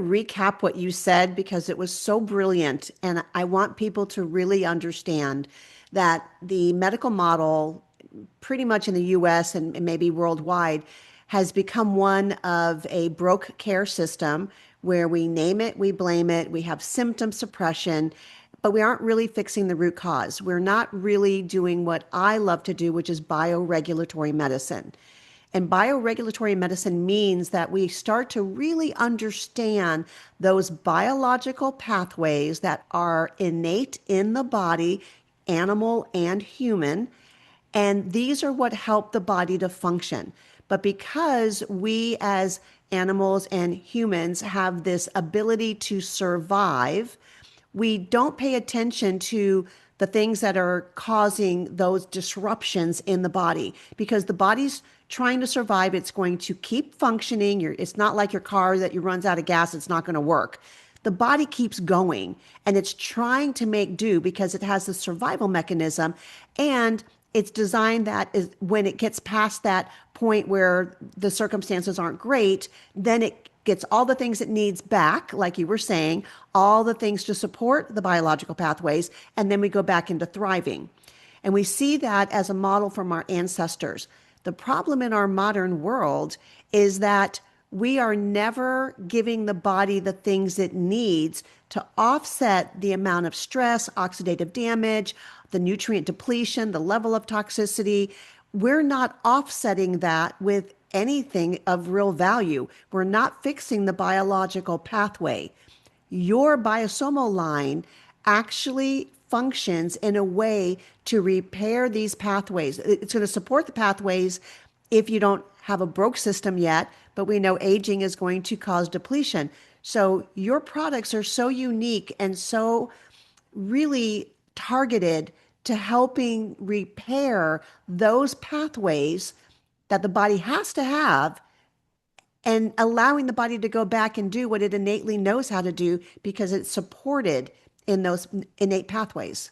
Recap what you said because it was so brilliant. And I want people to really understand that the medical model, pretty much in the US and maybe worldwide, has become one of a broke care system where we name it, we blame it, we have symptom suppression, but we aren't really fixing the root cause. We're not really doing what I love to do, which is bioregulatory medicine. And bioregulatory medicine means that we start to really understand those biological pathways that are innate in the body, animal and human. And these are what help the body to function. But because we as animals and humans have this ability to survive, we don't pay attention to the things that are causing those disruptions in the body because the body's trying to survive. It's going to keep functioning. It's not like your car that you runs out of gas, it's not going to work. The body keeps going and it's trying to make do because it has a survival mechanism, and it's designed that is when it gets past that point where the circumstances aren't great, then it gets all the things it needs back, like you were saying, all the things to support the biological pathways, and then we go back into thriving. And we see that as a model from our ancestors. The problem in our modern world is that we are never giving the body the things it needs to offset the amount of stress, oxidative damage, the nutrient depletion, the level of toxicity. We're not offsetting that with anything of real value. We're not fixing the biological pathway. Your Biosomo line actually functions in a way to repair these pathways. It's going to support the pathways if you don't have a broke system yet, but we know aging is going to cause depletion. So your products are so unique and so really targeted to helping repair those pathways that the body has to have and allowing the body to go back and do what it innately knows how to do because it's supported in those innate pathways.